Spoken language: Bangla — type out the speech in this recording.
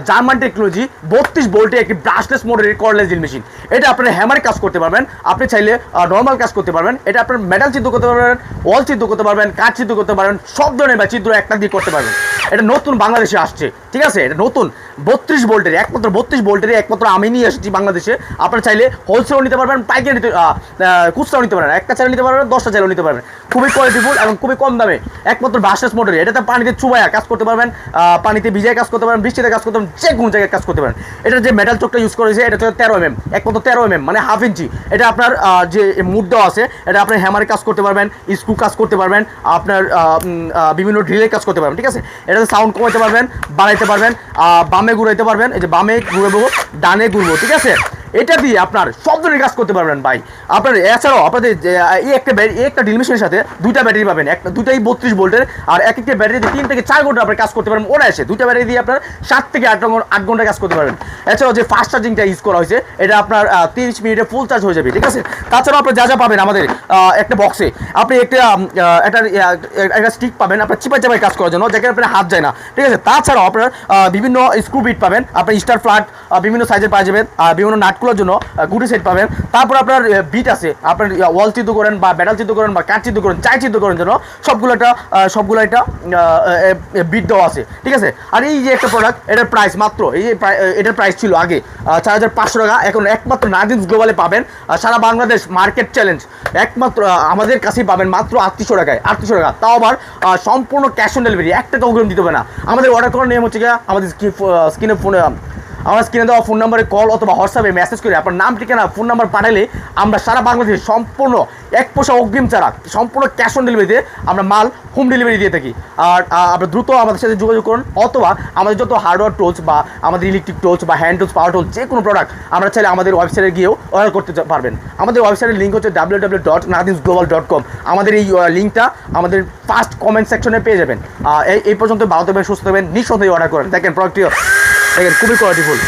জার্মান টেকনোলজি 32 ভোল্টের একটি ব্রাশলেস মোটরের কর্ডলেস ড্রিল মেশিন। এটা আপনার হ্যামারে কাজ করতে পারবেন, আপনি চাইলে নর্মাল কাজ করতে পারবেন। এটা আপনার মেটাল চিত্র করতে পারবেন, ওয়াল চিত্র করতে পারবেন, কাঠ চিত্র করতে পারবেন, সব ধরনের চিত্র একটা দিয়ে করতে পারবেন। এটা নতুন বাংলাদেশে আসছে, ঠিক আছে? এটা নতুন 32 ভোল্টের, একমাত্র 32 ভোল্টের একমাত্র আমি নিয়ে এসেছি বাংলাদেশে। আপনারা চাইলে হোলসেলও নিতে পারবেন, পাইকারি নিতে খুচরাও নিতে পারবেন, একটা চাইলে নিতে পারবেন, 10টা চাইলেও নিতে পারবেন। খুবই কোয়ালিটিফুল এবং খুবই কম দামে, একমাত্র ব্রাশলেস মোটরে। এটাতে পানিতে চুবায়া কাজ করতে পারবেন, পানিতে ভিজায় কাজ করতে পারবেন, বৃষ্টিতে কাজ করতে পারবেন, যে কোনো জায়গায় কাজ করতে পারেন। এটার যে মেটাল চোখটা ইউজ করেছে এটা হচ্ছে 13 mm, একমাত্র 13 mm মানে হাফ ইঞ্চি। এটা আপনার যে মুড দেওয়া আছে এটা আপনার হ্যামারে কাজ করতে পারবেন, স্ক্রু কাজ করতে পারবেন, আপনার বিভিন্ন ড্রিলের কাজ করতে পারবেন, ঠিক আছে? এটাতে সাউন্ড কমাতে পারবেন, বাড়াইতে পারবেন, বামে ঘুরাইতে পারবেন, এই যে বামে ঘুরবো, ডানে ঘুরবো, ঠিক আছে? এটা দিয়ে আপনার সব ধরনের কাজ করতে পারবেন ভাই। আপনার এছাড়াও আপনাদের একটা ড্রিল মেশিনের সাথে দুইটা ব্যাটারি পাবেন, দুইটাই 32 ভোল্টের, আর এক একটা ব্যাটারিতে 3 থেকে 4 ঘন্টা আপনার কাজ করতে পারবেন। ওরা এসে দুইটা ব্যাটারি দিয়ে আপনার 7 থেকে 8 ঘন্টা কাজ করতে পারবেন। এছাড়াও যে ফাস্ট চার্জিংটা ইউজ করা হয়েছে এটা আপনার 30 মিনিটে ফুল চার্জ হয়ে যাবে, ঠিক আছে? তাছাড়াও আপনার যা পাবেন আমাদের একটা বক্সে, আপনি একটা স্টিক পাবেন আপনার চিপাই চাপাই কাজ করার জন্য, যেখানে আপনার হাত যায় না, ঠিক আছে? তাছাড়াও আপনার বিভিন্ন স্ক্রু বিট পাবেন, আপনার স্টার ফ্ল্যাট বিভিন্ন সাইজের পাওয়া যাবেন, বিভিন্ন নাটগুলোর জন্য গুটি সেট পাবেন। তারপর আপনার বিট আছে, আপনার ওয়াল চিত্র করেন বা ব্যাটাল চিত্র করেন বা কাঠ চিত্র করেন, চাই চিত্র করার জন্য সবগুলো একটা বিট দেওয়া আছে, ঠিক আছে? আর এই যে একটা প্রোডাক্ট, এটার প্রাইস মাত্র এটার প্রাইস ছিল আগে 4500 টাকা, এখন একমাত্র নাদিমস গ্লোবালে পাবেন সারা বাংলাদেশ মার্কেট চ্যালেঞ্জ, একমাত্র আমাদের কাছেই পাবেন মাত্র 3800 টাকায়। 3800 টাকা, তাও আবার সম্পূর্ণ ক্যাশ অন ডেলিভারি, 1 টাকা অগ্রিম দিতে হবে না। আমাদের অর্ডার করার নিয়ম হচ্ছে আমাদের স্ক্রিনে দেওয়া ফোন নাম্বারে কল অথবা হোয়াটসঅ্যাপে মেসেজ করে আপনার নাম, ঠিকানা, ফোন নাম্বার পাঠালে আমরা সারা বাংলাদেশে সম্পূর্ণ 1 পয়সা অগ্রিম ছাড়া সম্পূর্ণ ক্যাশ অন ডেলিভারিতে আমরা মাল হোম ডেলিভারি দিয়ে থাকি। আর আপনার দ্রুত আমাদের সাথে যোগাযোগ করুন, অথবা আমাদের যত হার্ডওয়্যার টুলস বা আমাদের ইলেকট্রিক টুলস বা হ্যান্ড টুলস, পাওয়ার টুলস, যে কোনো প্রোডাক্ট আমরা চাইলে আমাদের ওয়েবসাইটে গিয়েও অর্ডার করতে পারবেন। আমাদের ওয়েবসাইটের লিঙ্ক হচ্ছে www.nadimsglobal.com। আমাদের এই লিঙ্কটা আমাদের ফার্স্ট কমেন্ট সেকশনে পেয়ে যাবেন। এই পর্যন্ত ভালো থাকবেন, সুস্থ থাকবেন, নিঃসন্দেহে অর্ডার করেন। দেখেন প্রোডাক্টটি দেখেন খুবই কোয়ালিটিফুল।